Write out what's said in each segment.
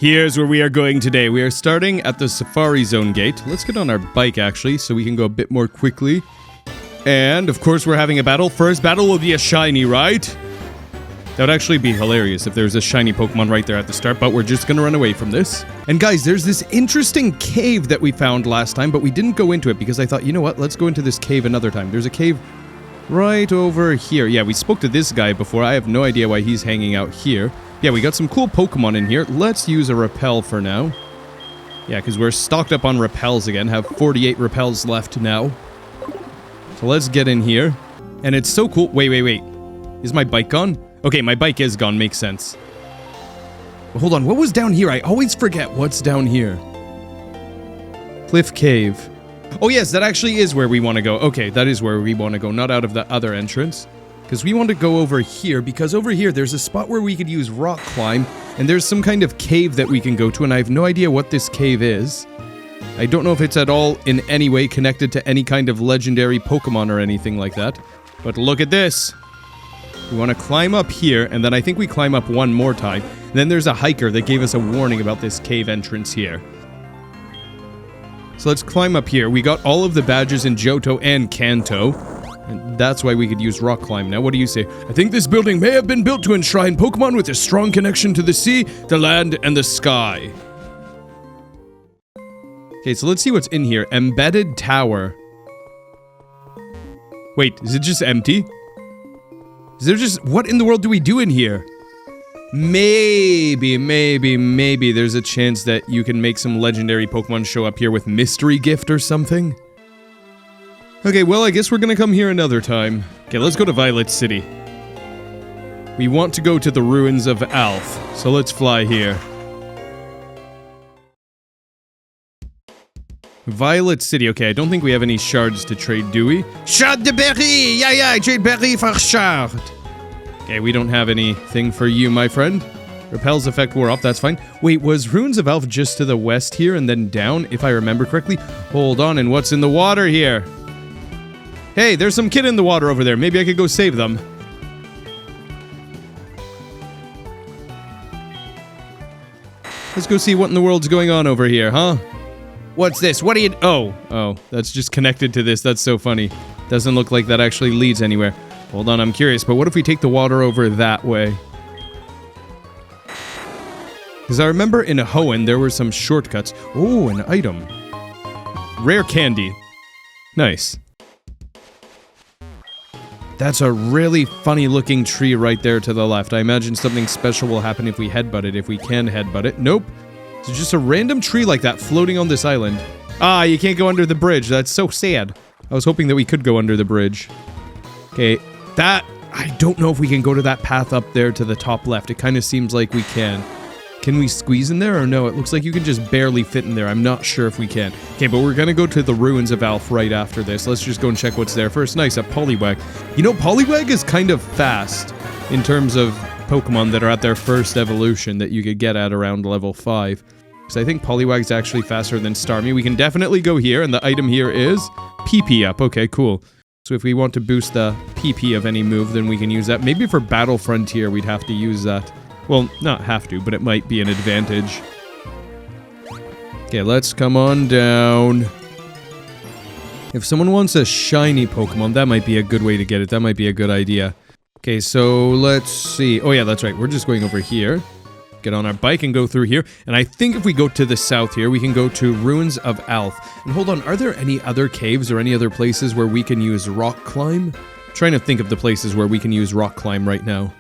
Here's where we are going today. We are starting at the Safari Zone gate. Let's get on our bike, actually, so we can go a bit more quickly. And, of course, we're having a battle. First battle will be a shiny, right? That would actually be hilarious if there's a shiny Pokemon right there at the start, but we're just gonna run away from this. And guys, there's this interesting cave that we found last time, but we didn't go into it because I thought, you know what, let's go into this cave another time. There's a cave right over here. Yeah, we spoke to this guy before. I have no idea why he's hanging out here. Yeah, we got some cool Pokemon in here. Let's use a Repel for now. Yeah, because we're stocked up on Repels again. Have 48 Repels left now. So let's get in here. And it's so cool. Wait. Is my bike gone? Okay, my bike is gone. Makes sense. Well, hold on. What was down here? I always forget what's down here. Cliff Cave. Oh, yes, that actually is where we want to go. Okay, that is where we want to go. Not out of the other entrance. Because we want to go over here, because over here there's a spot where we could use rock climb, and there's some kind of cave that we can go to, and I have no idea what this cave is. I don't know if it's at all in any way connected to any kind of legendary Pokemon or anything like that. But look at this. We want to climb up here, and then I think we climb up one more time. And then there's a hiker that gave us a warning about this cave entrance here. So let's climb up here. We got all of the badges in Johto and Kanto. And that's why we could use rock climb. Now, what do you say? I think this building may have been built to enshrine Pokemon with a strong connection to the sea, the land, and the sky. Okay, so let's see what's in here. Embedded Tower. Wait, is it just empty? Is there just... What in the world do we do in here? Maybe there's a chance that you can make some legendary Pokemon show up here with Mystery Gift or something. Okay, well, I guess we're gonna come here another time. Okay, let's go to Violet City. We want to go to the ruins of Alph, so let's fly here. Violet City. Okay, I don't think we have any shards to trade, do we? Shard de berry! Yeah, I trade berry for shard! Okay, we don't have anything for you, my friend. Repel's effect wore off, that's fine. Wait, was Ruins of Alph just to the west here and then down, if I remember correctly? Hold on, and what's in the water here? Hey, there's some kid in the water over there. Maybe I could go save them. Let's go see what in the world's going on over here, huh? What's this? What are you... Oh, that's just connected to this. That's so funny. Doesn't look like that actually leads anywhere. Hold on, I'm curious, but what if we take the water over that way? Because I remember in Hoenn, there were some shortcuts. Oh, an item. Rare candy. Nice. That's a really funny looking tree right there to the left. I imagine something special will happen if we headbutt it, if we can headbutt it. Nope. It's just a random tree like that floating on this island. Ah, you can't go under the bridge. That's so sad. I was hoping that we could go under the bridge. Okay, that... I don't know if we can go to that path up there to the top left. It kind of seems like we can. Can we squeeze in there or no? It looks like you can just barely fit in there. I'm not sure if we can. Okay, but we're gonna go to the ruins of Alph right after this. Let's just go and check what's there first. Nice, a Poliwag. You know, Poliwag is kind of fast in terms of Pokemon that are at their first evolution that you could get at around level 5. So I think Poliwag's actually faster than Starmie. We can definitely go here, and the item here is PP up. Okay, cool. So if we want to boost the PP of any move, then we can use that. Maybe for Battle Frontier, we'd have to use that. Well, not have to, but it might be an advantage. Okay, let's come on down. If someone wants a shiny Pokemon, that might be a good way to get it. That might be a good idea. Okay, so let's see. Oh yeah, that's right. We're just going over here. Get on our bike and go through here. And I think if we go to the south here, we can go to Ruins of Alph. And hold on, are there any other caves or any other places where we can use rock climb? I'm trying to think of the places where we can use rock climb right now.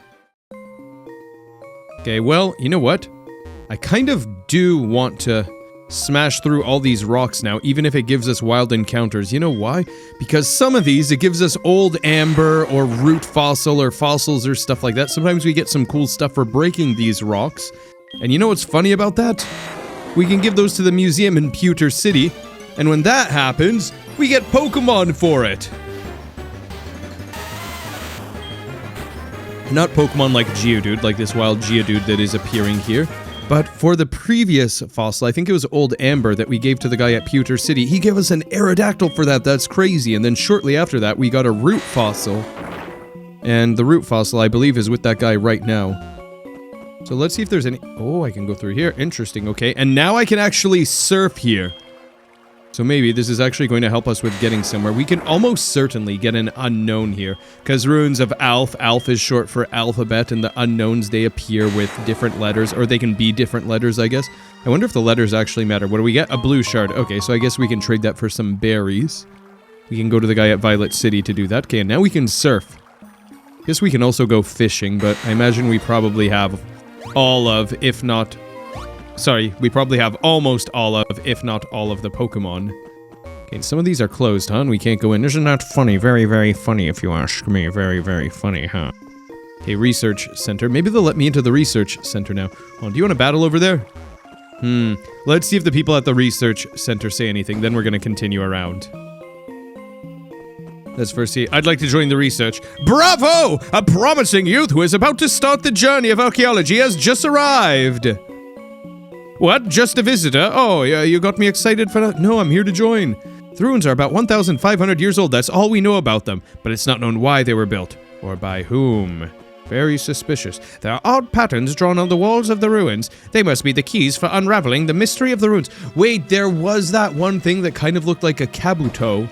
Okay, well, you know what? I kind of do want to smash through all these rocks now, even if it gives us wild encounters. You know why? Because some of these, it gives us old amber or root fossil or fossils or stuff like that. Sometimes we get some cool stuff for breaking these rocks. And you know what's funny about that? We can give those to the museum in Pewter City, and when that happens, we get Pokemon for it. Not Pokemon like Geodude, like this wild Geodude that is appearing here. But for the previous fossil, I think it was Old Amber that we gave to the guy at Pewter City, he gave us an Aerodactyl for that. That's crazy. And then shortly after that, we got a root fossil. And the root fossil, I believe, is with that guy right now. So let's see if there's any... Oh, I can go through here. Interesting, okay. And now I can actually surf here. So maybe this is actually going to help us with getting somewhere. We can almost certainly get an unknown here. Because ruins of Alph. Alph is short for alphabet, and the unknowns, they appear with different letters. Or they can be different letters, I guess. I wonder if the letters actually matter. What do we get? A blue shard. Okay, so I guess we can trade that for some berries. We can go to the guy at Violet City to do that. Okay, and now we can surf. Guess we can also go fishing, but I imagine we probably have all of, if not... Sorry, we probably have almost all of, if not all of the Pokemon. Okay, some of these are closed, huh? And we can't go in. Isn't that funny? Very, very funny, if you ask me. Very, very funny, huh? Okay, research center. Maybe they'll let me into the research center now. Oh, do you want to battle over there? Let's see if the people at the research center say anything. Then we're going to continue around. Let's first see. I'd like to join the research. Bravo! A promising youth who is about to start the journey of archaeology has just arrived. What? Just a visitor? Oh, you got me excited for that? No, I'm here to join. The ruins are about 1,500 years old. That's all we know about them. But it's not known why they were built. Or by whom. Very suspicious. There are odd patterns drawn on the walls of the ruins. They must be the keys for unraveling the mystery of the ruins. Wait, there was that one thing that kind of looked like a Kabuto.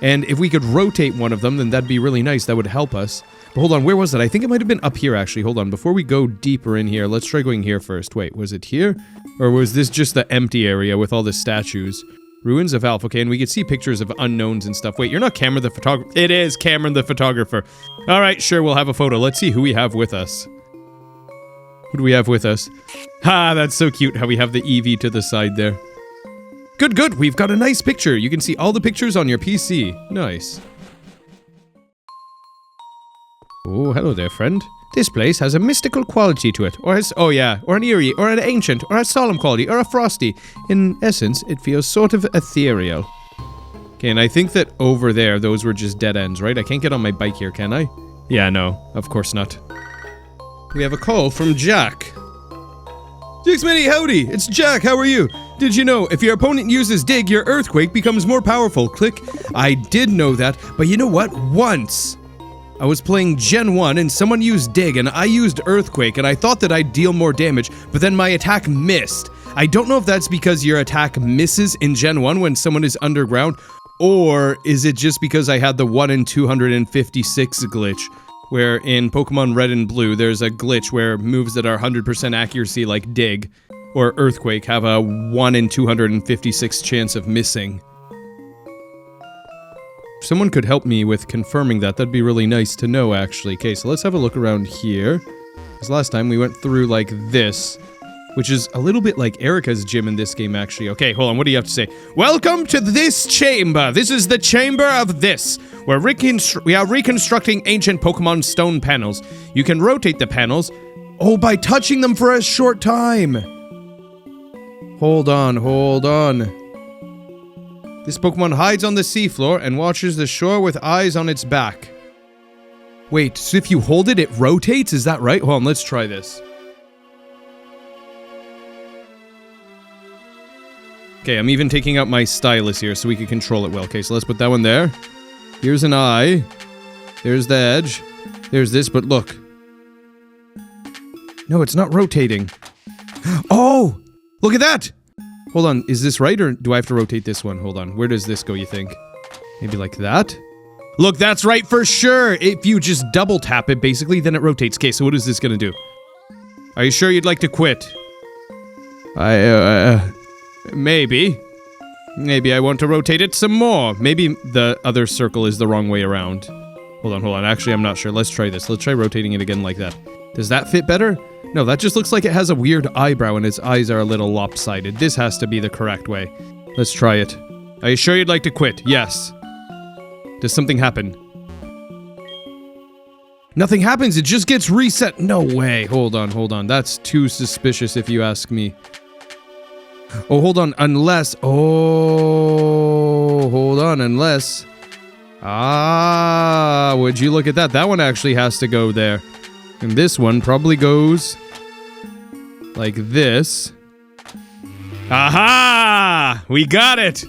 And if we could rotate one of them, then that'd be really nice. That would help us. But hold on, where was it? I think it might have been up here, actually. Hold on, before we go deeper in here, let's try going here first. Wait, was it here? Or was this just the empty area with all the statues? Ruins of Alph. Okay, and we could see pictures of unknowns and stuff. Wait, you're not Cameron the photographer. It is Cameron the photographer. All right, sure, we'll have a photo. Let's see who we have with us. Who do we have with us? Ha, that's so cute how we have the Eevee to the side there. Good, good. We've got a nice picture. You can see all the pictures on your PC. Nice. Oh, hello there, friend. This place has a mystical quality to it. Or has, oh yeah, or an eerie, or an ancient, or a solemn quality, or a frosty. In essence, it feels sort of ethereal. Okay, and I think that over there, those were just dead ends, right? I can't get on my bike here, can I? Yeah, no, of course not. We have a call from Jack. Smitty, howdy! It's Jack, how are you? Did you know, if your opponent uses Dig, your Earthquake becomes more powerful? Click. I did know that, but you know what? Once, I was playing Gen 1 and someone used Dig and I used Earthquake and I thought that I'd deal more damage, but then my attack missed. I don't know if that's because your attack misses in Gen 1 when someone is underground, or is it just because I had the 1 in 256 glitch? Where in Pokemon Red and Blue, there's a glitch where moves that are 100% accuracy like Dig or Earthquake have a 1 in 256 chance of missing. If someone could help me with confirming that, that'd be really nice to know, actually. Okay, so let's have a look around here. Because last time we went through like this, which is a little bit like Erica's gym in this game, actually. Okay, hold on, what do you have to say? Welcome to this chamber! This is the chamber of this! We are reconstructing ancient Pokemon stone panels. You can rotate the panels, by touching them for a short time! Hold on, hold on. This Pokemon hides on the seafloor and watches the shore with eyes on its back. Wait, so if you hold it, it rotates? Is that right? Hold on, let's try this. Okay, I'm even taking out my stylus here so we can control it well. Okay, so let's put that one there. Here's an eye. There's the edge. There's this, but look. No, it's not rotating. Oh! Look at that! Hold on, is this right, or do I have to rotate this one? Hold on, where does this go, you think? Maybe like that? Look, that's right for sure! If you just double tap it, basically, then it rotates. Okay, so what is this gonna do? Are you sure you'd like to quit? Maybe. Maybe I want to rotate it some more. Maybe the other circle is the wrong way around. Hold on. Actually, I'm not sure. Let's try this. Let's try rotating it again like that. Does that fit better? No, that just looks like it has a weird eyebrow and its eyes are a little lopsided. This has to be the correct way. Let's try it. Are you sure you'd like to quit? Yes. Does something happen? Nothing happens. It just gets reset. No way. Hold on. That's too suspicious if you ask me. Oh, hold on, unless... Oh, hold on, unless... Ah, would you look at that? That one actually has to go there. And this one probably goes... like this. Aha! We got it!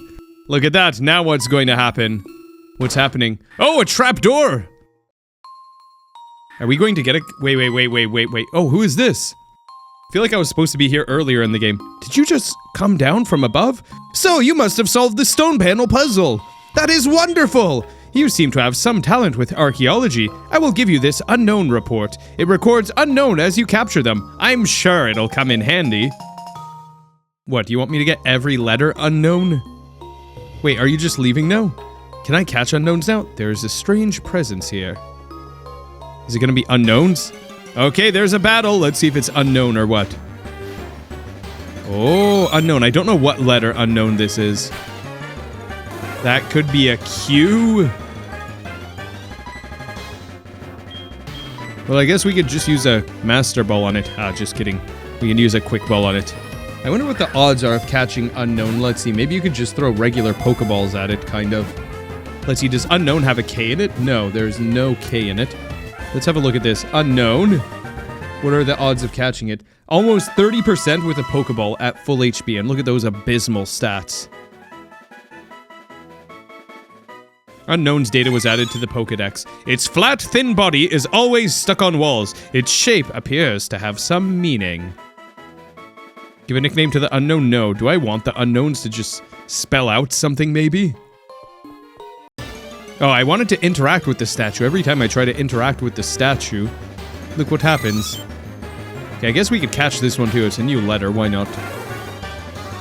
Look at that, now what's going to happen? What's happening? Oh, a trapdoor! Are we going to get a... Wait. Oh, who is this? I feel like I was supposed to be here earlier in the game. Did you just come down from above? So you must have solved the stone panel puzzle. That is wonderful. You seem to have some talent with archaeology. I will give you this unknown report. It records unknown as you capture them. I'm sure it'll come in handy. What, do you want me to get every letter unknown? Wait, are you just leaving now? Can I catch unknowns now? There's a strange presence here. Is it gonna be unknowns? Okay, there's a battle. Let's see if it's unknown or what. Oh, unknown. I don't know what letter unknown this is. That could be a Q. Well, I guess we could just use a master ball on it. Ah, just kidding. We can use a quick ball on it. I wonder what the odds are of catching unknown. Let's see. Maybe you could just throw regular Pokeballs at it, kind of. Let's see. Does unknown have a K in it? No, there's no K in it. Let's have a look at this. Unknown. What are the odds of catching it? Almost 30% with a Pokeball at full HP. And look at those abysmal stats. Unknown's data was added to the Pokedex. Its flat, thin body is always stuck on walls. Its shape appears to have some meaning. Give a nickname to the unknown? No. Do I want the unknowns to just spell out something, maybe? Oh, I wanted to interact with the statue. Every time I try to interact with the statue, look what happens. Okay, I guess we could catch this one too. It's a new letter. Why not?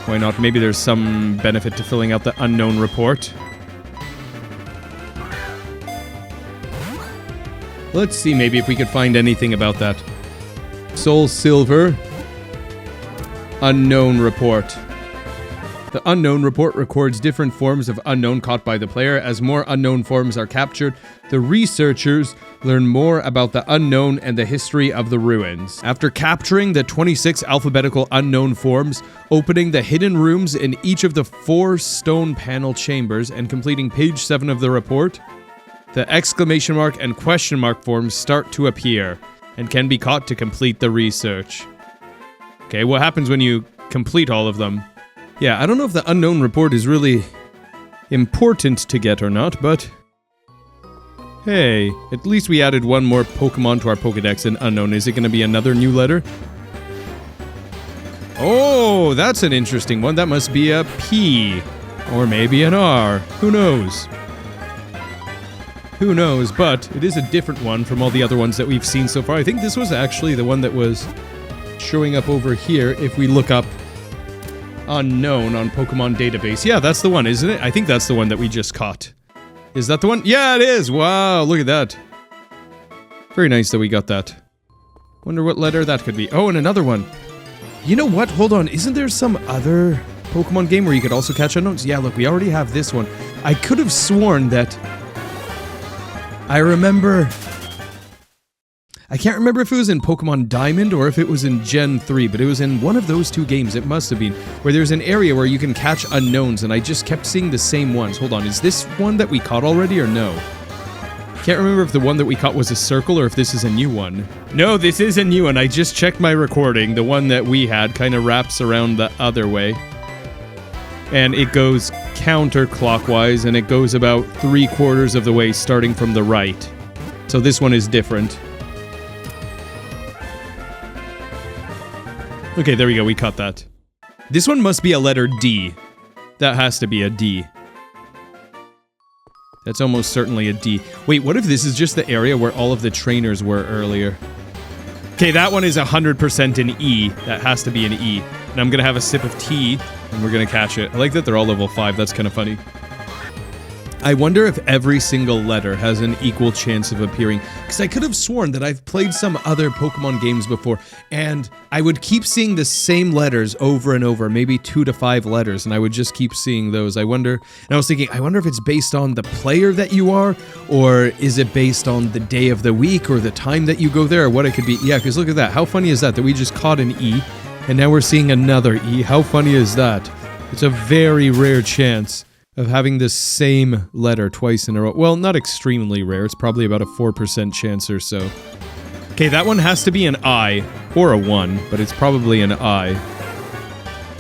Why not? Maybe there's some benefit to filling out the unknown report. Let's see maybe if we could find anything about that. SoulSilver. Unknown report. The unknown report records different forms of unknown caught by the player. As more unknown forms are captured, the researchers learn more about the unknown and the history of the ruins. After capturing the 26 alphabetical unknown forms, opening the hidden rooms in each of the 4 stone panel chambers, and completing page 7 of the report, the exclamation mark and question mark forms start to appear and can be caught to complete the research. Okay, what happens when you complete all of them? Yeah, I don't know if the unknown report is really important to get or not, but hey, at least we added one more Pokemon to our Pokedex in unknown. Is it going to be another new letter? Oh, that's an interesting one. That must be a P or maybe an R. Who knows? Who knows, but it is a different one from all the other ones that we've seen so far. I think this was actually the one that was showing up over here if we look up unknown on Pokemon database. Yeah, that's the one, isn't it? I think that's the one that we just caught. Is that the one? Yeah, it is! Wow, look at that. Very nice that we got that. Wonder what letter that could be. Oh, and another one. You know what? Hold on. Isn't there some other Pokemon game where you could also catch unknowns? Yeah, look, we already have this one. I could have sworn that I remember... I can't remember if it was in Pokemon Diamond or if it was in Gen 3, but it was in one of those two games, it must have been, where there's an area where you can catch unknowns, and I just kept seeing the same ones. Hold on, is this one that we caught already or no? Can't remember if the one that we caught was a circle or if this is a new one. No, this is a new one. I just checked my recording. The one that we had kind of wraps around the other way. And it goes counterclockwise, and it goes about 3/4 of the way starting from the right. So this one is different. Okay, there we go, we caught that. This one must be a letter D. That has to be a D. That's almost certainly a D. Wait, what if this is just the area where all of the trainers were earlier? Okay, that one is 100% an E. That has to be an E. And I'm gonna have a sip of tea, and we're gonna catch it. I like that they're all level 5, that's kind of funny. I wonder if every single letter has an equal chance of appearing, because I could have sworn that I've played some other Pokemon games before, and I would keep seeing the same letters over and over, maybe 2 to 5 letters, and I would just keep seeing those. I wonder, and I was thinking, I wonder if it's based on the player that you are, or is it based on the day of the week, or the time that you go there, or what it could be. Yeah, because look at that, how funny is that we just caught an E, and now we're seeing another E. How funny is that? It's a very rare chance of having the same letter twice in a row. Well, not extremely rare. It's probably about a 4% chance or so. Okay, that one has to be an I, or a 1, but it's probably an I.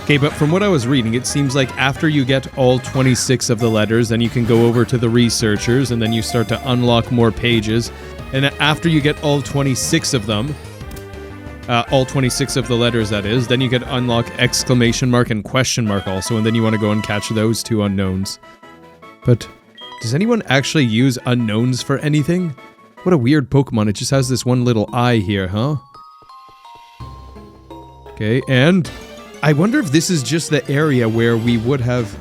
Okay, but from what I was reading, it seems like after you get all 26 of the letters, then you can go over to the researchers, and then you start to unlock more pages. And after you get all 26 of them, All 26 of the letters, that is. Then you could unlock exclamation mark and question mark also, and then you want to go and catch those 2 unknowns. But does anyone actually use unknowns for anything? What a weird Pokemon. It just has this one little eye here, huh? Okay, and I wonder if this is just the area where we would have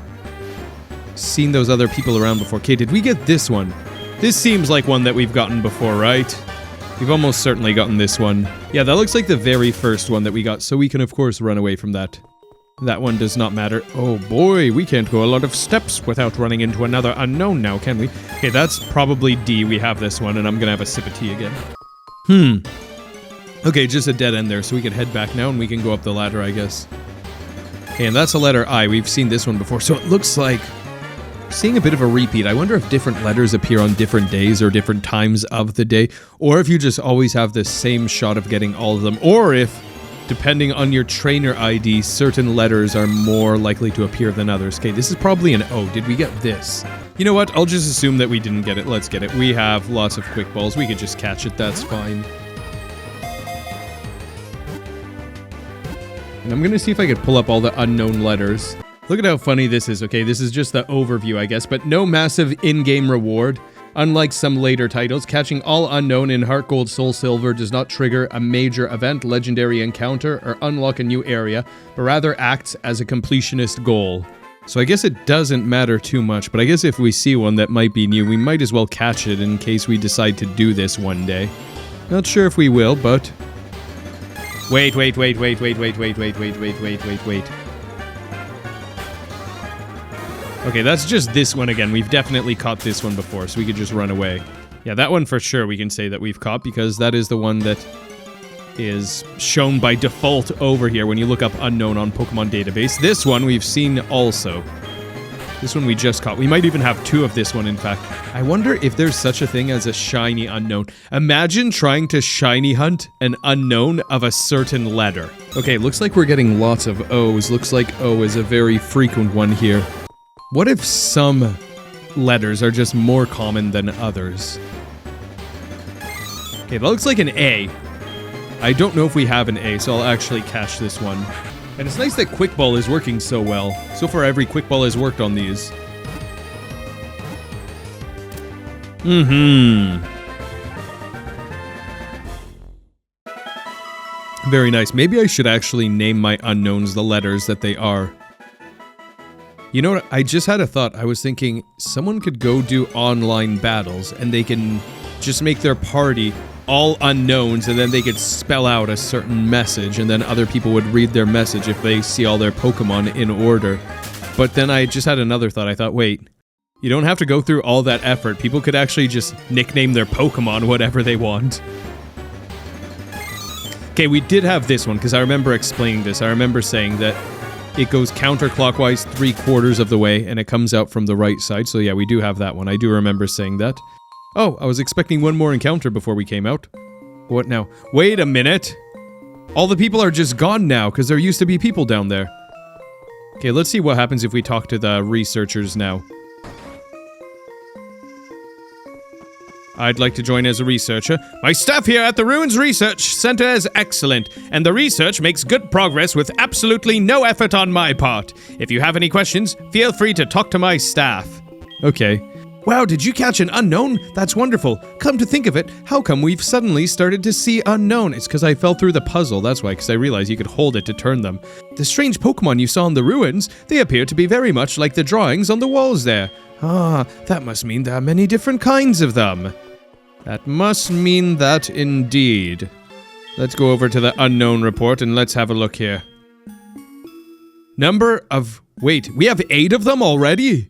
seen those other people around before. Okay, did we get this one? This seems like one that we've gotten before, right? We've almost certainly gotten this one. Yeah, that looks like the very first one that we got, so we can of course run away from that. That one does not matter. Oh boy, we can't go a lot of steps without running into another unknown now, can we? Okay, that's probably D. We have this one, and I'm gonna have a sip of tea again. Okay, just a dead end there, so we can head back now and we can go up the ladder, I guess. Okay, and that's a letter I. We've seen this one before, so it looks like seeing a bit of a repeat. I wonder if different letters appear on different days or different times of the day, or if you just always have the same shot of getting all of them, or if, depending on your trainer ID, certain letters are more likely to appear than others. Okay, this is probably an O. Did we get this? You know what? I'll just assume that we didn't get it. Let's get it. We have lots of quick balls. We could just catch it. That's fine. And I'm gonna see if I could pull up all the unknown letters. Look at how funny this is. Okay, this is just the overview, I guess, but no massive in-game reward. Unlike some later titles, catching all unknown in Heart Gold Soul Silver does not trigger a major event, legendary encounter, or unlock a new area, but rather acts as a completionist goal. So I guess it doesn't matter too much, but I guess if we see one that might be new, we might as well catch it in case we decide to do this one day. Not sure if we will, but... Wait. Okay, that's just this one again. We've definitely caught this one before, so we could just run away. Yeah, that one for sure we can say that we've caught, because that is the one that is shown by default over here when you look up unknown on Pokemon Database. This one we've seen also. This one we just caught. We might even have 2 of this one, in fact. I wonder if there's such a thing as a shiny unknown. Imagine trying to shiny hunt an unknown of a certain letter. Okay, looks like we're getting lots of O's. Looks like O is a very frequent one here. What if some letters are just more common than others? Okay, that looks like an A. I don't know if we have an A, so I'll actually catch this one. And it's nice that Quick Ball is working so well. So far, every Quick Ball has worked on these. Very nice. Maybe I should actually name my unknowns the letters that they are. You know what? I just had a thought. I was thinking someone could go do online battles and they can just make their party all unknowns, and then they could spell out a certain message, and then other people would read their message if they see all their Pokemon in order. But then I just had another thought. I thought, wait, you don't have to go through all that effort. People could actually just nickname their Pokemon whatever they want. Okay, we did have this one, because I remember explaining this. I remember saying that it goes counterclockwise 3/4 of the way, and it comes out from the right side. So yeah, we do have that one. I do remember saying that. Oh, I was expecting one more encounter before we came out. What now? Wait a minute! All the people are just gone now, because there used to be people down there. Okay, let's see what happens if we talk to the researchers now. I'd like to join as a researcher. My staff here at the Ruins Research Center is excellent, and the research makes good progress with absolutely no effort on my part. If you have any questions, feel free to talk to my staff. Okay. Wow, did you catch an unknown? That's wonderful. Come to think of it, how come we've suddenly started to see unknown? It's because I fell through the puzzle, that's why, because I realized you could hold it to turn them. The strange Pokemon you saw in the ruins, they appear to be very much like the drawings on the walls there. Ah, that must mean there are many different kinds of them. That must mean that indeed. Let's go over to the unknown report and let's have a look here. Number of... Wait, we have 8 of them already?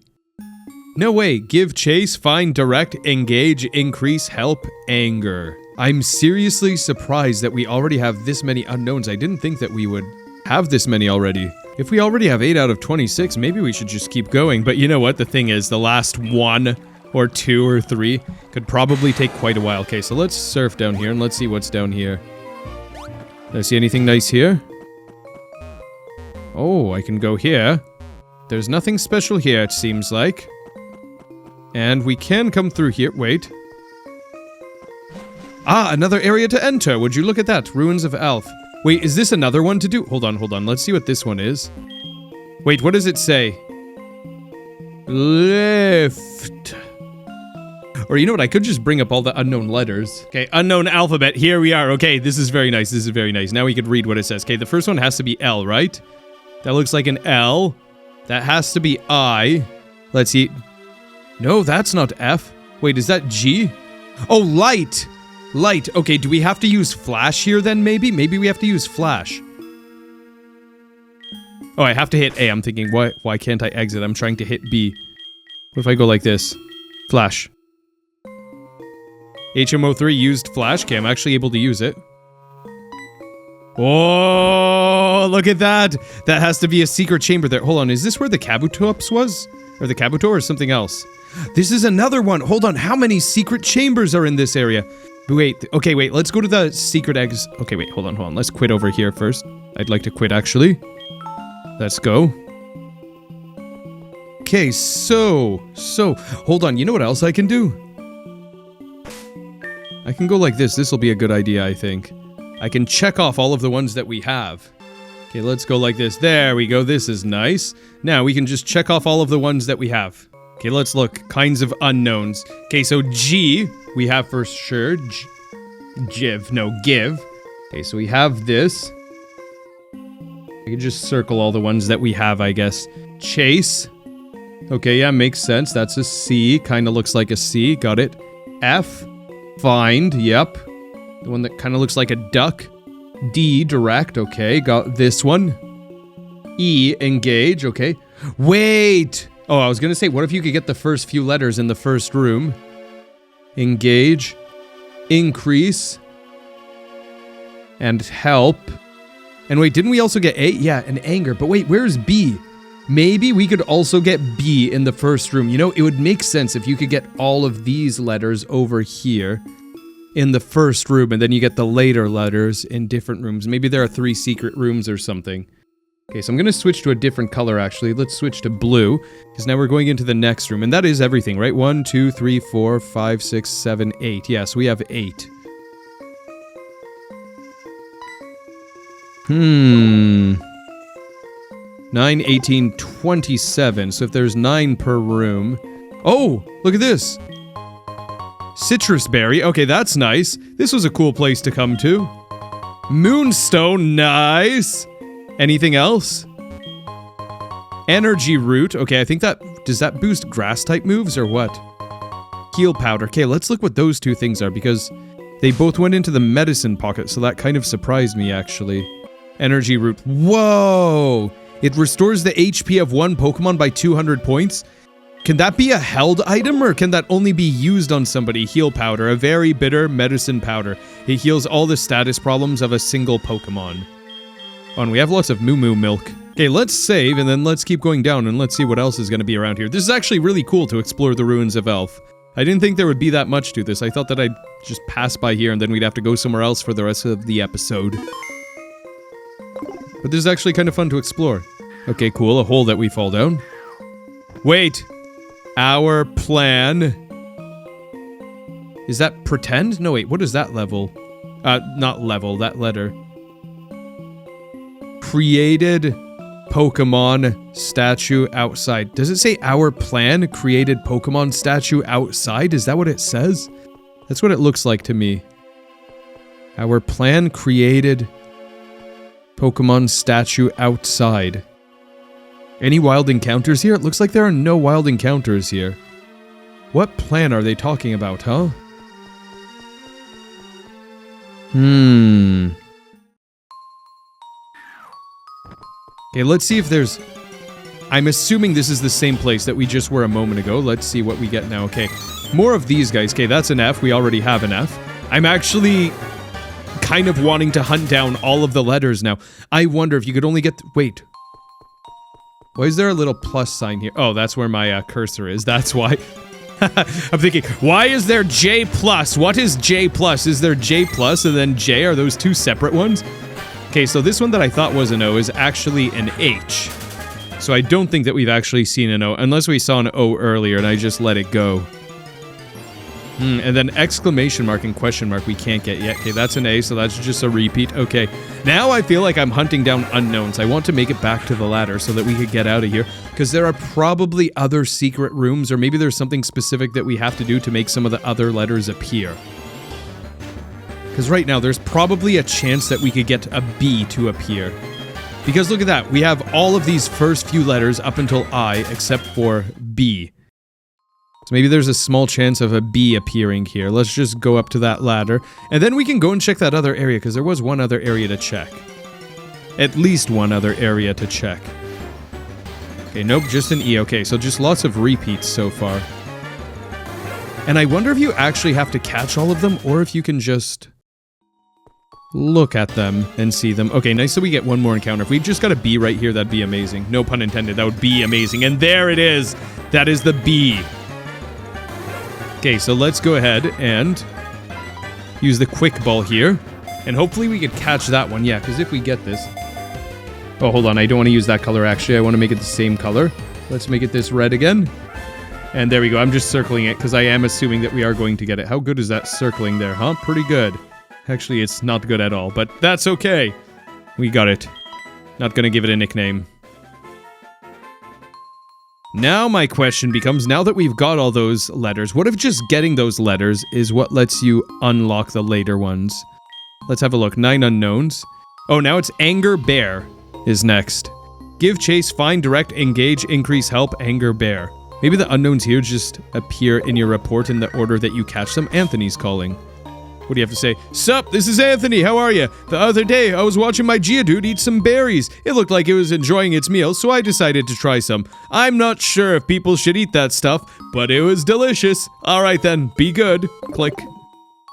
No way. Give chase, find, direct, engage, increase, help, anger. I'm seriously surprised that we already have this many unknowns. I didn't think that we would have this many already. If we already have 8 out of 26, maybe we should just keep going. But you know what? The thing is, the last 1 or 2 or 3 could probably take quite a while. Okay, so let's surf down here and let's see what's down here. Did I see anything nice here? Oh, I can go here. There's nothing special here, it seems like. And we can come through here. Wait. Ah, another area to enter. Would you look at that? Ruins of Alph. Wait, is this another one to do? Hold on, hold on. Let's see what this one is. Wait, what does it say? Left. Or you know what? I could just bring up all the unknown letters. Okay, unknown alphabet. Here we are. Okay, this is very nice. This is very nice. Now we could read what it says. Okay, the first one has to be L, right? That looks like an L. That has to be I. Let's see. No, that's not F. Wait, is that G? Oh, light. Light. Okay, do we have to use flash here then, maybe? Maybe we have to use flash. Oh, I have to hit A. I'm thinking, why can't I exit? I'm trying to hit B. What if I go like this? Flash. HMO3 used flash. Okay, I'm actually able to use it. Oh, look at that. That has to be a secret chamber there. Hold on, is this where the Kabutops was? Or the Kabuto or something else? This is another one. Hold on, how many secret chambers are in this area? Wait, okay, wait, let's go to the secret eggs. Okay, wait, hold on. Let's quit over here first. I'd like to quit, actually. Let's go. Okay, so, hold on, you know what else I can do? I can go like this. This will be a good idea, I think. I can check off all of the ones that we have. Okay, let's go like this. There we go. This is nice. Now we can just check off all of the ones that we have. Okay, let's look. Kinds of unknowns. Okay, so G, we have for sure. Give. Okay, so we have this. I can just circle all the ones that we have, I guess. Chase. Okay, yeah, makes sense. That's a C. Kind of looks like a C. Got it. F. Find. Yep. The one that kind of looks like a duck. D. Direct. Okay, got this one. E. Engage. Okay. Wait! Oh, I was gonna say, what if you could get the first few letters in the first room? Engage. Increase. And help. And wait, didn't we also get A? Yeah, and anger. But wait, where's B? Maybe we could also get B in the first room. You know, it would make sense if you could get all of these letters over here in the first room, and then you get the later letters in different rooms. Maybe there are 3 secret rooms or something. Okay, so I'm going to switch to a different color, actually. Let's switch to blue, because now we're going into the next room. And that is everything, right? 1, 2, 3, 4, 5, 6, 7, 8. Yes, we have 8. 9, 18, 27. So if there's 9 per room... Oh, look at this. Citrus berry. Okay, that's nice. This was a cool place to come to. Moonstone. Nice. Anything else? Energy root. Okay, I think that... Does that boost grass type moves or what? Heal powder. Okay, let's look what those 2 things are, because they both went into the medicine pocket, so that kind of surprised me, actually. Energy root. Whoa! It restores the HP of one Pokemon by 200 points. Can that be a held item, or can that only be used on somebody? Heal powder. A very bitter medicine powder. It heals all the status problems of a single Pokemon. Oh, and we have lots of Moo Moo milk. Okay, let's save, and then let's keep going down, and let's see what else is going to be around here. This is actually really cool to explore the ruins of Alph. I didn't think there would be that much to this. I thought that I'd just pass by here, and then we'd have to go somewhere else for the rest of the episode. But this is actually kind of fun to explore. Okay, cool. A hole that we fall down. Wait! Our plan... Is that pretend? No, wait, what is that level? Not level, that letter. Created Pokemon statue outside. Does it say our plan created Pokemon statue outside? Is that what it says? That's what it looks like to me. Our plan created Pokemon statue outside. Any wild encounters here? It looks like there are no wild encounters here. What plan are they talking about, huh? Okay, let's see if there's... I'm assuming this is the same place that we just were a moment ago. Let's see what we get now. Okay, more of these guys. Okay, that's an F. We already have an F. I'm actually kind of wanting to hunt down all of the letters now. I wonder if you could only get... Wait. Why is there a little plus sign here? Oh, that's where my cursor is. That's why. I'm thinking, why is there J+? What is J+? Is there J+ and then J? Are those 2 separate ones? Okay, so this one that I thought was an O is actually an H. So I don't think that we've actually seen an O, unless we saw an O earlier and I just let it go. And then exclamation mark and question mark we can't get yet. Okay, that's an A, so that's just a repeat. Okay, now I feel like I'm hunting down unknowns. I want to make it back to the ladder so that we could get out of here, because there are probably other secret rooms, or maybe there's something specific that we have to do to make some of the other letters appear. Because right now, there's probably a chance that we could get a B to appear. Because look at that, we have all of these first few letters up until I, except for B. So maybe there's a small chance of a B appearing here. Let's just go up to that ladder. And then we can go and check that other area, because there was one other area to check. At least one other area to check. Okay, nope, just an E. Okay, so just lots of repeats so far. And I wonder if you actually have to catch all of them, or if you can just look at them and see them. Okay, nice that we get one more encounter. If we just got a B right here, that'd be amazing. No pun intended, that would be amazing. And there it is! That is the B. Okay, so let's go ahead and use the quick ball here. And hopefully we could catch that one. Yeah, because if we get this... Oh, hold on, I don't want to use that color actually. I want to make it the same color. Let's make it this red again. And there we go. I'm just circling it because I am assuming that we are going to get it. How good is that circling there, huh? Pretty good. Actually, it's not good at all, but that's okay. We got it. Not gonna give it a nickname. Now my question becomes, now that we've got all those letters, what if just getting those letters is what lets you unlock the later ones? Let's have a look. 9 unknowns. Oh, now it's Anger Bear is next. Give chase, find, direct, engage, increase, help, Anger Bear. Maybe the unknowns here just appear in your report in the order that you catch them. Anthony's calling. What do you have to say? Sup, this is Anthony, how are you? The other day, I was watching my Geodude eat some berries. It looked like it was enjoying its meal, so I decided to try some. I'm not sure if people should eat that stuff, but it was delicious. Alright then, be good. Click.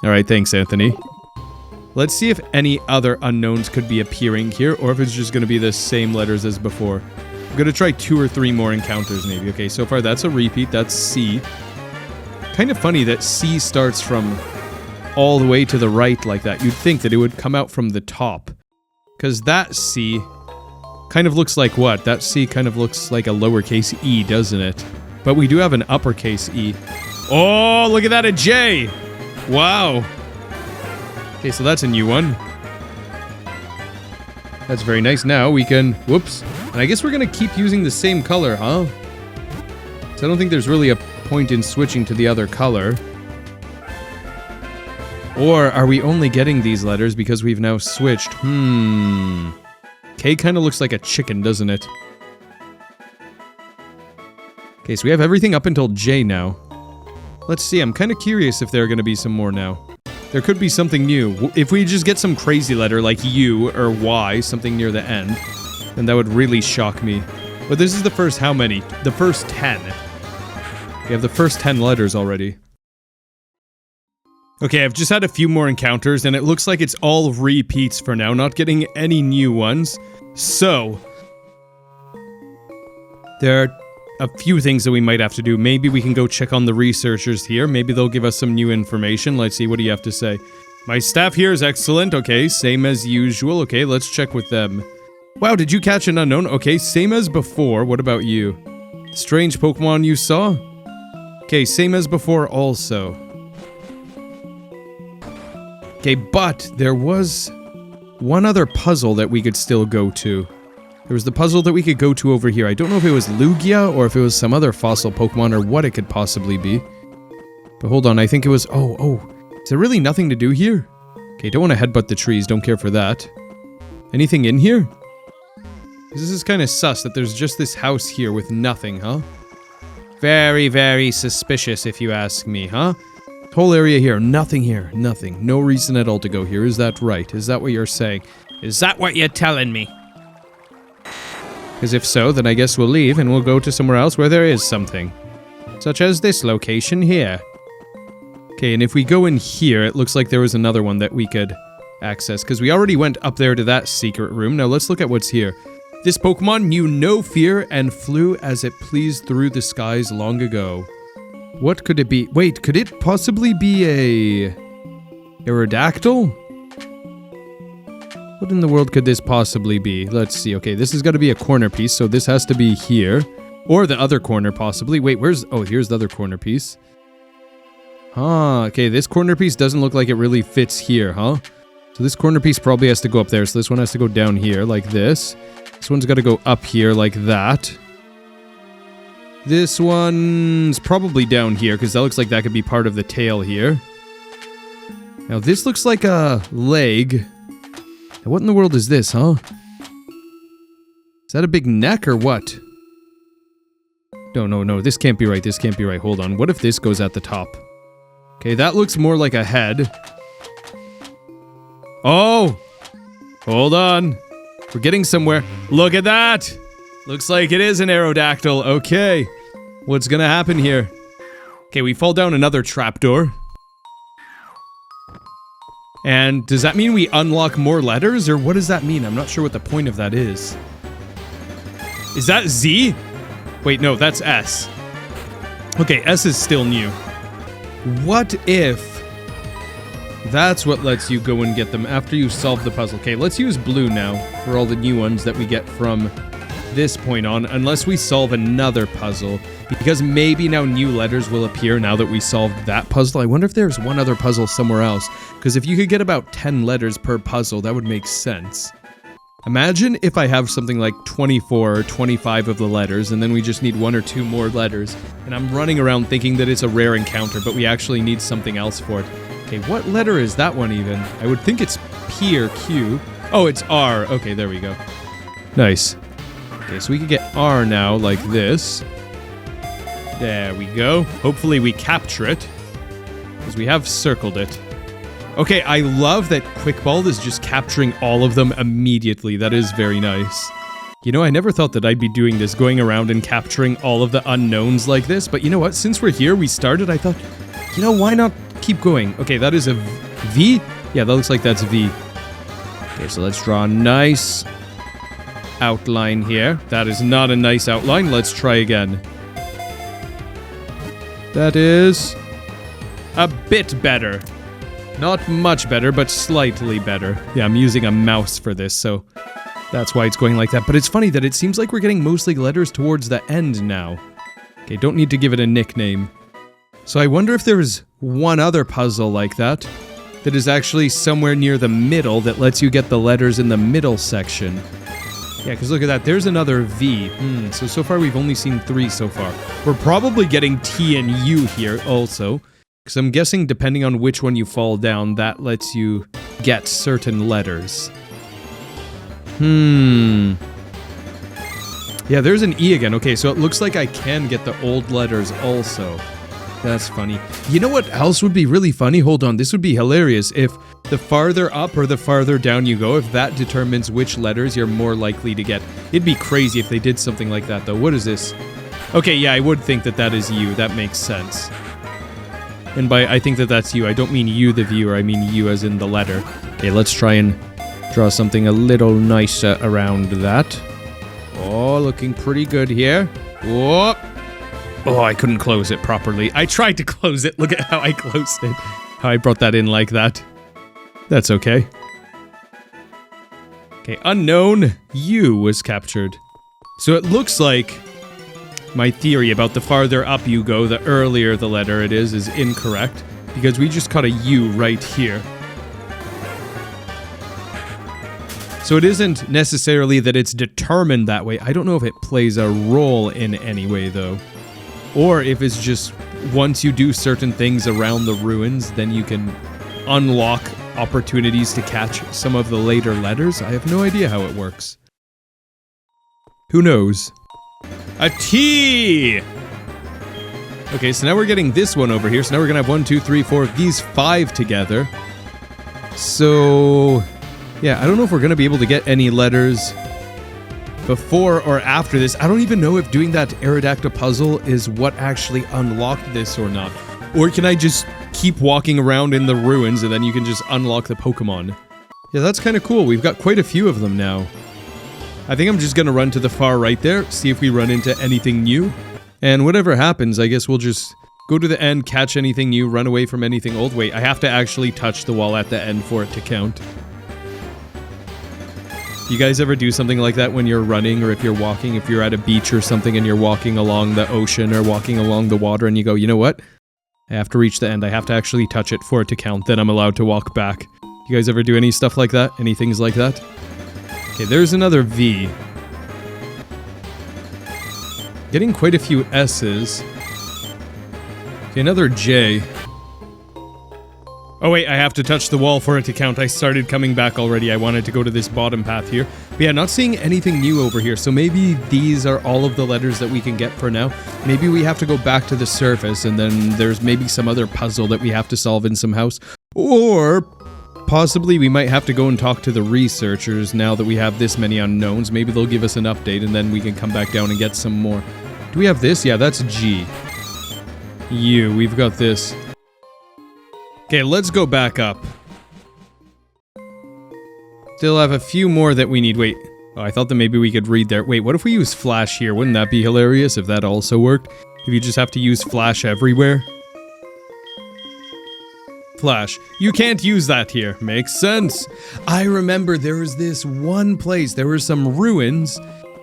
Alright, thanks, Anthony. Let's see if any other unknowns could be appearing here, or if it's just going to be the same letters as before. I'm going to try 2 or 3 more encounters, maybe. Okay, so far that's a repeat, that's C. Kind of funny that C starts from all the way to the right like that. You'd think that it would come out from the top. Because that C kind of looks like what? That C kind of looks like a lowercase e, doesn't it? But we do have an uppercase E. Oh, look at that, a J! Wow. Okay, so that's a new one. That's very nice. Now we can... Whoops. And I guess we're going to keep using the same color, huh? So I don't think there's really a point in switching to the other color. Or are we only getting these letters because we've now switched? K kind of looks like a chicken, doesn't it? Okay, so we have everything up until J now. Let's see, I'm kind of curious if there are going to be some more now. There could be something new. If we just get some crazy letter like U or Y, something near the end, then that would really shock me. But this is the first how many? The first 10. We have the first 10 letters already. Okay, I've just had a few more encounters, and it looks like it's all repeats for now, not getting any new ones. So, there are a few things that we might have to do. Maybe we can go check on the researchers here. Maybe they'll give us some new information. Let's see, what do you have to say? My staff here is excellent. Okay, same as usual. Okay, let's check with them. Wow, did you catch an unknown? Okay, same as before. What about you? Strange Pokemon you saw? Okay, same as before also. Okay, but there was one other puzzle that we could still go to. There was the puzzle that we could go to over here. I don't know if it was Lugia or if it was some other fossil Pokemon or what it could possibly be. But hold on, I think it was... Oh, is there really nothing to do here? Okay, don't want to headbutt the trees, don't care for that. Anything in here? This is kind of sus that there's just this house here with nothing, huh? Very, very suspicious if you ask me, huh? Whole area here, nothing here, nothing. No reason at all to go here, is that right? Is that what you're saying? Is that what you're telling me? Because if so, then I guess we'll leave and we'll go to somewhere else where there is something. Such as this location here. Okay, and if we go in here, it looks like there was another one that we could access. Because we already went up there to that secret room. Now let's look at what's here. This Pokemon knew no fear and flew as it pleased through the skies long ago. What could it be? Wait, could it possibly be a... Aerodactyl? What in the world could this possibly be? Let's see. Okay, this has got to be a corner piece, so this has to be here. Or the other corner, possibly. Wait, where's... Oh, here's the other corner piece. Huh, okay, this corner piece doesn't look like it really fits here, huh? So this corner piece probably has to go up there, so this one has to go down here, like this. This one's got to go up here, like that. This one's probably down here, because that looks like that could be part of the tail here. Now, this looks like a leg. Now, what in the world is this, huh? Is that a big neck, or what? No, this can't be right, this can't be right. Hold on, what if this goes at the top? Okay, that looks more like a head. Oh! Hold on. We're getting somewhere. Look at that! Looks like it is an Aerodactyl. Okay. What's gonna happen here? Okay, we fall down another trapdoor. And does that mean we unlock more letters, or what does that mean? I'm not sure what the point of that is. Is that Z? Wait, no, that's S. Okay, S is still new. What if that's what lets you go and get them after you solve the puzzle? Okay, let's use blue now for all the new ones that we get from this point on, unless we solve another puzzle, because maybe now new letters will appear now that we solved that puzzle. I wonder if there's one other puzzle somewhere else, because if you could get about 10 letters per puzzle, that would make sense. Imagine if I have something like 24 or 25 of the letters, and then we just need 1 or 2 more letters, and I'm running around thinking that it's a rare encounter, but we actually need something else for it. Okay, what letter is that one even? I would think it's P or Q. Oh, it's R. Okay, there we go. Nice. Okay, so we can get R now, like this. There we go. Hopefully we capture it, because we have circled it. Okay, I love that Quickball is just capturing all of them immediately. That is very nice. You know, I never thought that I'd be doing this, going around and capturing all of the unknowns like this, but you know what? Since we're here, we started, I thought, you know, why not keep going? Okay, that is a V? Yeah, that looks like that's V. Okay, so let's draw a nice outline here. That is not a nice outline. Let's try again. That is a bit better. Not much better, but slightly better. Yeah, I'm using a mouse for this, so that's why it's going like that. But it's funny that it seems like we're getting mostly letters towards the end now. Okay, don't need to give it a nickname. So I wonder if there's one other puzzle like that that is actually somewhere near the middle that lets you get the letters in the middle section. Yeah, because look at that. There's another V. So far we've only seen 3 so far. We're probably getting T and U here also. Because I'm guessing depending on which one you fall down, that lets you get certain letters. Yeah, there's an E again. Okay, so it looks like I can get the old letters also. That's funny. You know what else would be really funny? Hold on, this would be hilarious if the farther up or the farther down you go, if that determines which letters you're more likely to get. It'd be crazy if they did something like that, though. What is this? Okay, yeah, I would think that that is you. That makes sense. And by I think that that's you, I don't mean you, the viewer, I mean you as in the letter. Okay, let's try and draw something a little nicer around that. Oh, looking pretty good here. Whoop. Oh, I couldn't close it properly. I tried to close it. Look at how I closed it. How I brought that in like that. That's okay. Okay, unknown U was captured. So it looks like my theory about the farther up you go, the earlier the letter it is incorrect, because we just caught a U right here. So it isn't necessarily that it's determined that way. I don't know if it plays a role in any way, though. Or if it's just once you do certain things around the ruins, then you can unlock opportunities to catch some of the later letters. I have no idea how it works. Who knows? A T! Okay, so now we're getting this one over here. So now we're gonna have 1, 2, 3, 4, these 5 together. So yeah, I don't know if we're gonna be able to get any letters before or after this. I don't even know if doing that Aerodactyl puzzle is what actually unlocked this or not. Or can I just keep walking around in the ruins and then you can just unlock the Pokemon? Yeah, that's kind of cool. We've got quite a few of them now. I think I'm just gonna run to the far right there, see if we run into anything new. And whatever happens, I guess we'll just go to the end, catch anything new, run away from anything old. Wait, I have to actually touch the wall at the end for it to count. You guys ever do something like that when you're running, or if you're walking, if you're at a beach or something and you're walking along the ocean or walking along the water and you go, you know what? I have to reach the end. I have to actually touch it for it to count. Then I'm allowed to walk back. You guys ever do any stuff like that? Any things like that? Okay, there's another V. Getting quite a few S's. Okay, another J. Oh wait, I have to touch the wall for it to count. I started coming back already. I wanted to go to this bottom path here. But yeah, not seeing anything new over here. So maybe these are all of the letters that we can get for now. Maybe we have to go back to the surface and then there's maybe some other puzzle that we have to solve in some house. Or possibly we might have to go and talk to the researchers now that we have this many unknowns. Maybe they'll give us an update and then we can come back down and get some more. Do we have this? Yeah, that's G. U, we've got this. Okay, let's go back up. Still have a few more that we need. Wait, oh, I thought that maybe we could read there. Wait, what if we use flash here? Wouldn't that be hilarious if that also worked? If you just have to use flash everywhere? Flash. You can't use that here. Makes sense. I remember there was this one place. There were some ruins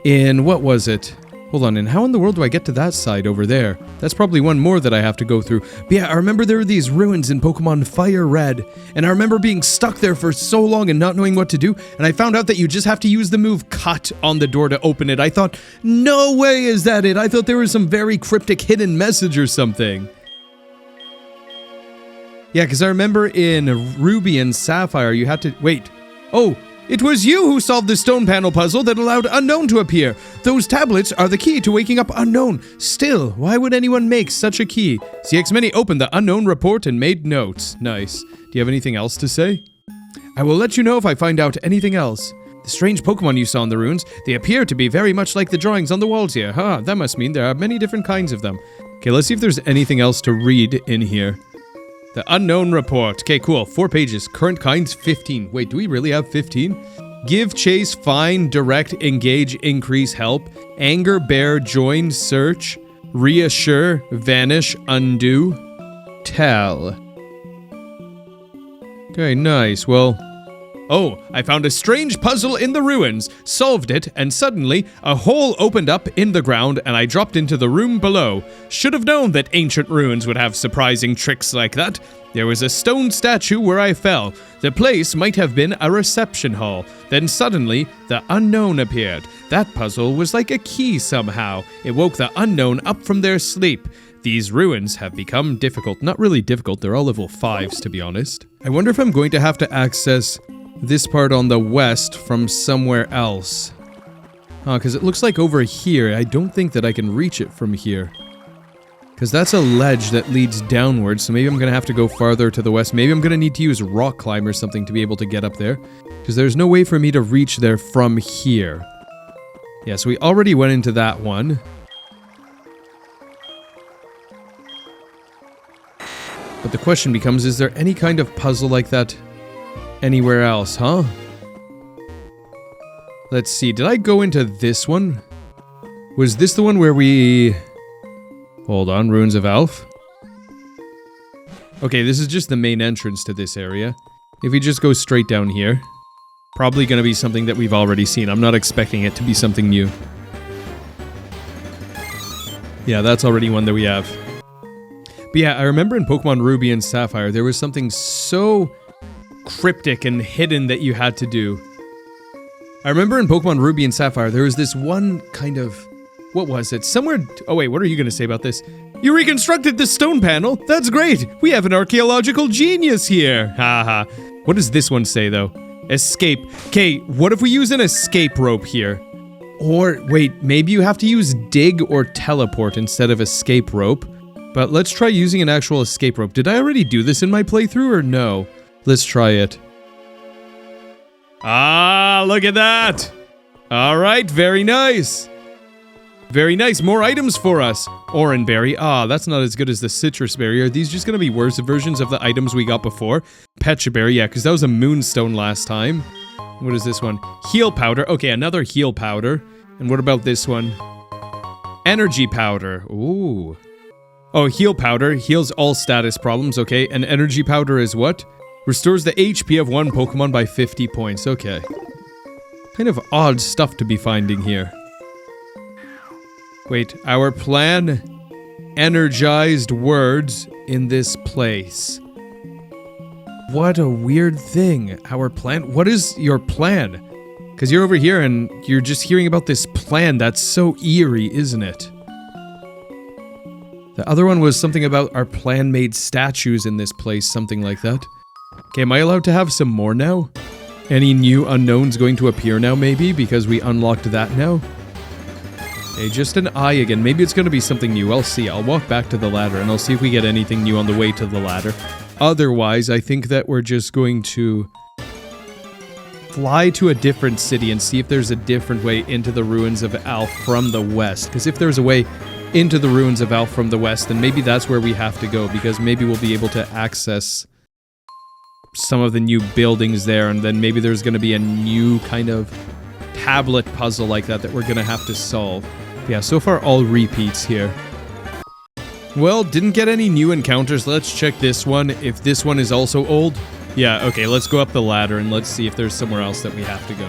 in... what was it? Hold on, and how in the world do I get to that side over there? That's probably one more that I have to go through. But yeah, I remember there were these ruins in Pokemon Fire Red, and I remember being stuck there for so long and not knowing what to do, and I found out that you just have to use the move Cut on the door to open it. I thought, no way is that it! I thought there was some very cryptic hidden message or something. Yeah, because I remember in Ruby and Sapphire you had to... wait. Oh! It was you who solved the stone panel puzzle that allowed Unown to appear. Those tablets are the key to waking up Unown. Still, why would anyone make such a key? CX Mini opened the Unown report and made notes. Nice. Do you have anything else to say? I will let you know if I find out anything else. The strange Pokemon you saw in the ruins, they appear to be very much like the drawings on the walls here. Huh, that must mean there are many different kinds of them. Okay, let's see if there's anything else to read in here. The Unown report. Okay, cool. 4 pages. Current kinds, 15. Wait, do we really have 15? Give, chase, find, direct, engage, increase, help, anger, bear, join, search, reassure, vanish, undo, tell. Okay, nice. Well... oh, I found a strange puzzle in the ruins, solved it, and suddenly a hole opened up in the ground and I dropped into the room below. Should have known that ancient ruins would have surprising tricks like that. There was a stone statue where I fell. The place might have been a reception hall. Then suddenly, the Unown appeared. That puzzle was like a key somehow. It woke the Unown up from their sleep. These ruins have become difficult. Not really difficult, they're all level 5s to be honest. I wonder if I'm going to have to access this part on the west from somewhere else. Because it looks like over here, I don't think that I can reach it from here. Because that's a ledge that leads downwards, so maybe I'm going to have to go farther to the west. Maybe I'm going to need to use rock climb or something to be able to get up there. Because there's no way for me to reach there from here. Yeah, so we already went into that one. But the question becomes, is there any kind of puzzle like that anywhere else, huh? Let's see, did I go into this one? Was this the one where we... hold on, Ruins of Alph? Okay, this is just the main entrance to this area. If we just go straight down here, probably gonna be something that we've already seen. I'm not expecting it to be something new. Yeah, that's already one that we have. But yeah, I remember in Pokemon Ruby and Sapphire, there was something so cryptic and hidden that you had to do. I remember in Pokemon Ruby and Sapphire, there was this one kind of... what was it? Somewhere... oh wait, what are you going to say about this? You reconstructed the stone panel? That's great! We have an archaeological genius here! Haha. What does this one say, though? Escape. Okay, what if we use an escape rope here? Or, wait, maybe you have to use dig or teleport instead of escape rope. But let's try using an actual escape rope. Did I already do this in my playthrough or no? Let's try it. Ah, look at that! Alright, very nice. Very nice, more items for us. Oran berry. Ah, that's not as good as the citrus berry. Are these just gonna be worse versions of the items we got before? Pecha berry, yeah, because that was a moonstone last time. What is this one? Heal powder. Okay, another heal powder. And what about this one? Energy powder. Ooh. Oh, heal powder. Heals all status problems, okay. And energy powder is what? Restores the HP of one Pokemon by 50 points. Okay. Kind of odd stuff to be finding here. Wait, our plan energized words in this place. What a weird thing. Our plan. What is your plan? Because you're over here and you're just hearing about this plan. That's so eerie, isn't it? The other one was something about our plan made statues in this place, something like that. Okay, am I allowed to have some more now? Any new unknowns going to appear now, maybe? Because we unlocked that now? Okay, just an eye again. Maybe it's going to be something new. I'll see. I'll walk back to the ladder and I'll see if we get anything new on the way to the ladder. Otherwise, I think that we're just going to fly to a different city and see if there's a different way into the ruins of Alph from the west. Because if there's a way into the ruins of Alph from the west, then maybe that's where we have to go, because maybe we'll be able to access some of the new buildings there, and then maybe there's going to be a new kind of tablet puzzle like that we're going to have to solve. Yeah, so far all repeats here. Well, didn't get any new encounters. Let's check this one, if this one is also old. Yeah, okay, let's go up the ladder and let's see if there's somewhere else that we have to go.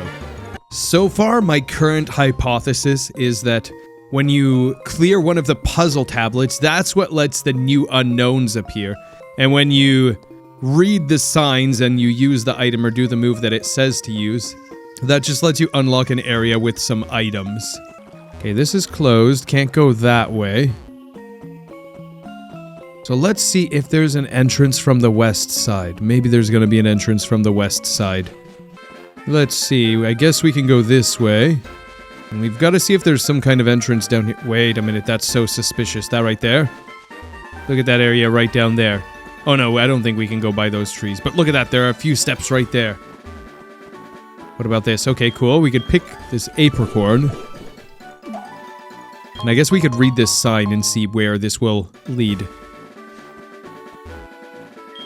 So far, my current hypothesis is that when you clear one of the puzzle tablets, that's what lets the new unknowns appear. And when you read the signs and you use the item or do the move that it says to use, that just lets you unlock an area with some items. Okay, this is closed. Can't go that way. So let's see if there's an entrance from the west side. Maybe there's going to be an entrance from the west side. Let's see. I guess we can go this way. And we've got to see if there's some kind of entrance down here. Wait a minute, that's so suspicious. That right there? Look at that area right down there. Oh no, I don't think we can go by those trees. But look at that, there are a few steps right there. What about this? Okay, cool. We could pick this apricorn. And I guess we could read this sign and see where this will lead.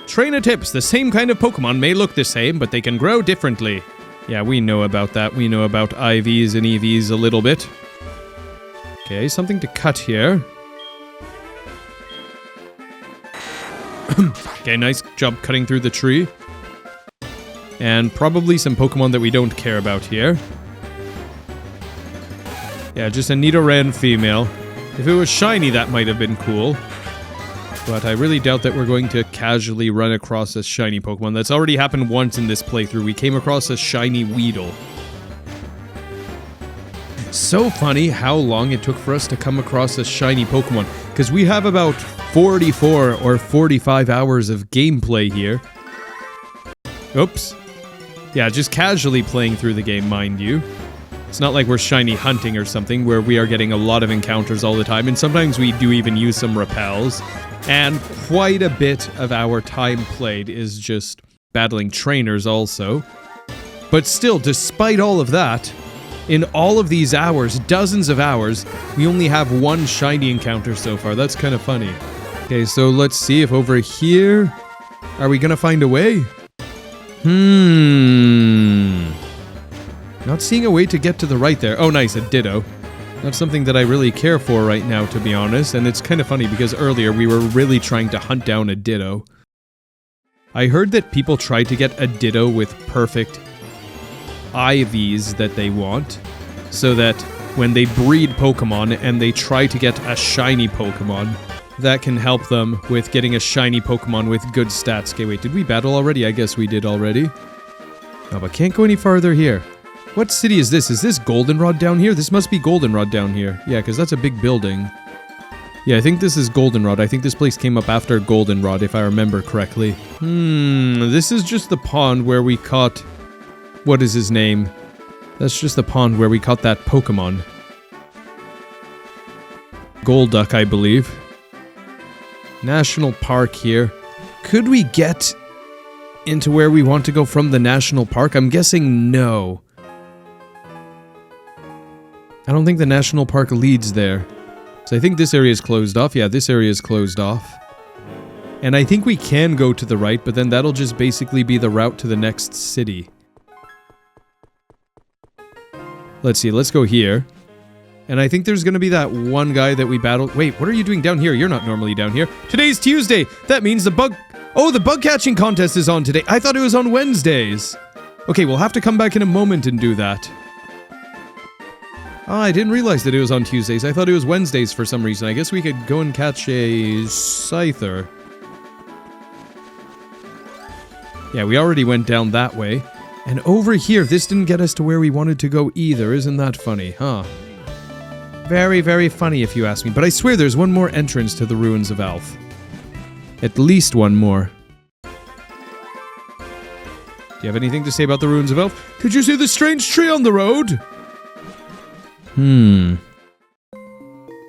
Trainer tips. The same kind of Pokemon may look the same, but they can grow differently. Yeah, we know about that. We know about IVs and EVs a little bit. Okay, something to cut here. Okay, nice job cutting through the tree. And probably some Pokemon that we don't care about here. Yeah, just a Nidoran female. If it was shiny, that might have been cool. But I really doubt that we're going to casually run across a shiny Pokemon. That's already happened once in this playthrough. We came across a shiny Weedle. So funny how long it took for us to come across a shiny Pokemon. Because we have about 44 or 45 hours of gameplay here. Oops. Yeah, just casually playing through the game, mind you. It's not like we're shiny hunting or something, where we are getting a lot of encounters all the time, and sometimes we do even use some repels. And quite a bit of our time played is just battling trainers also. But still, despite all of that, in all of these hours, dozens of hours, we only have one shiny encounter so far. That's kind of funny. Okay, so let's see if over here... Are we gonna find a way? Not seeing a way to get to the right there. Oh, nice, a Ditto. Not something that I really care for right now, to be honest. And it's kind of funny because earlier we were really trying to hunt down a Ditto. I heard that people try to get a Ditto with perfect IVs that they want, so that when they breed Pokemon and they try to get a shiny Pokemon, that can help them with getting a shiny Pokemon with good stats. Okay, wait, did we battle already? I guess we did already. No, but can't go any farther here. What city is this? Is this Goldenrod down here? This must be Goldenrod down here. Yeah, because that's a big building. Yeah, I think this is Goldenrod. I think this place came up after Goldenrod, if I remember correctly. This is just the pond where we caught... What is his name? That's just the pond where we caught that Pokemon. Golduck, I believe. National Park here. Could we get into where we want to go from the National Park? I'm guessing no. I don't think the National Park leads there. So I think this area is closed off. Yeah, this area is closed off. And I think we can go to the right, but then that'll just basically be the route to the next city. Let's see, let's go here. And I think there's gonna be that one guy that we battled. Wait, what are you doing down here? You're not normally down here. Today's Tuesday! That means the bug... Oh, the bug catching contest is on today. I thought it was on Wednesdays. Okay, we'll have to come back in a moment and do that. Oh, I didn't realize that it was on Tuesdays. I thought it was Wednesdays for some reason. I guess we could go and catch a Scyther. Yeah, we already went down that way. And over here, this didn't get us to where we wanted to go either. Isn't that funny, huh? Very, very funny if you ask me. But I swear there's one more entrance to the ruins of Alph. At least one more. Do you have anything to say about the ruins of Alph? Did you see the strange tree on the road?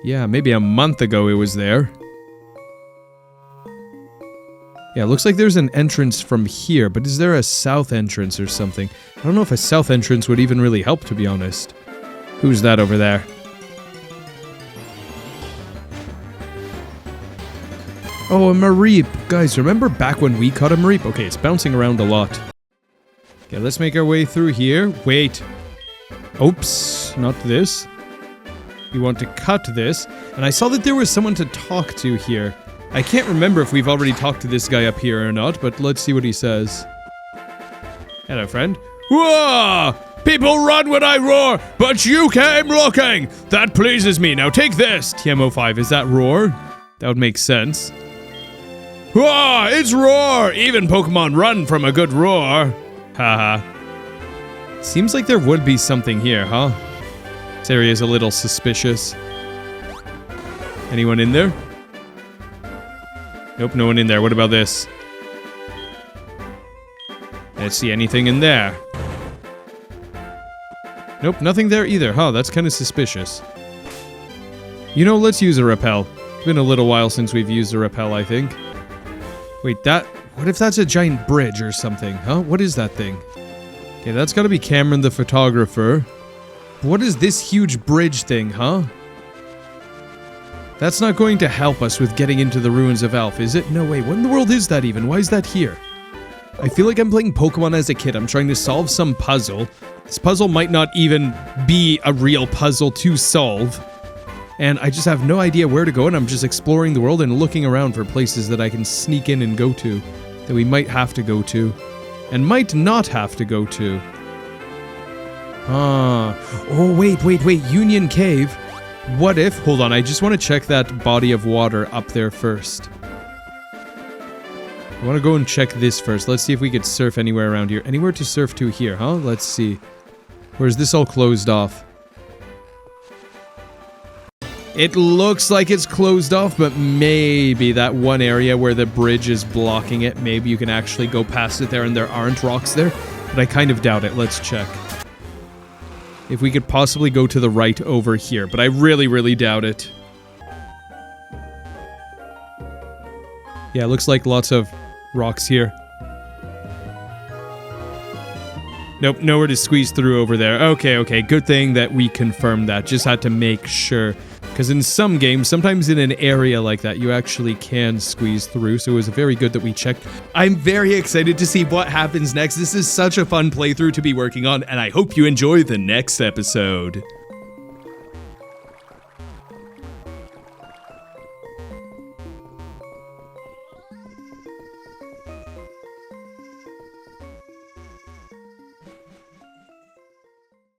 Yeah, maybe a month ago it was there. Yeah, it looks like there's an entrance from here, but is there a south entrance or something? I don't know if a south entrance would even really help, to be honest. Who's that over there? Oh, a Mareep. Guys, remember back when we caught a Mareep? Okay, it's bouncing around a lot. Okay, let's make our way through here. Wait. Oops, not this. We want to cut this. And I saw that there was someone to talk to here. I can't remember if we've already talked to this guy up here or not, but let's see what he says. Hello, friend. Whoa! People run when I roar, but you came looking! That pleases me. Now take this! TMO5, is that roar? That would make sense. Whoa! It's roar! Even Pokemon run from a good roar. Haha. Seems like there would be something here, huh? This area is a little suspicious. Anyone in there? Nope, no one in there. What about this? Let's see anything in there. Nope, nothing there either. Huh, that's kind of suspicious. You know, let's use a repel. It's been a little while since we've used a repel, I think. Wait, that... What if that's a giant bridge or something, huh? What is that thing? Okay, that's gotta be Cameron the photographer. What is this huge bridge thing, huh? That's not going to help us with getting into the ruins of Alph, is it? No way, what in the world is that even? Why is that here? I feel like I'm playing Pokemon as a kid. I'm trying to solve some puzzle. This puzzle might not even be a real puzzle to solve. And I just have no idea where to go, and I'm just exploring the world and looking around for places that I can sneak in and go to. That we might have to go to. And might not have to go to. Oh, wait. Union Cave. What if... Hold on, I just want to check that body of water up there first. I want to go and check this first. Let's see if we could surf anywhere around here. Anywhere to surf to here, huh? Let's see. Or is this all closed off? It looks like it's closed off, but maybe that one area where the bridge is blocking it, maybe you can actually go past it there and there aren't rocks there. But I kind of doubt it. Let's check. If we could possibly go to the right over here, but I really, really doubt it. Yeah, it looks like lots of rocks here. Nope, nowhere to squeeze through over there. Okay, good thing that we confirmed that. Just had to make sure. Because in some games, sometimes in an area like that, you actually can squeeze through, so it was very good that we checked. I'm very excited to see what happens next. This is such a fun playthrough to be working on, and I hope you enjoy the next episode.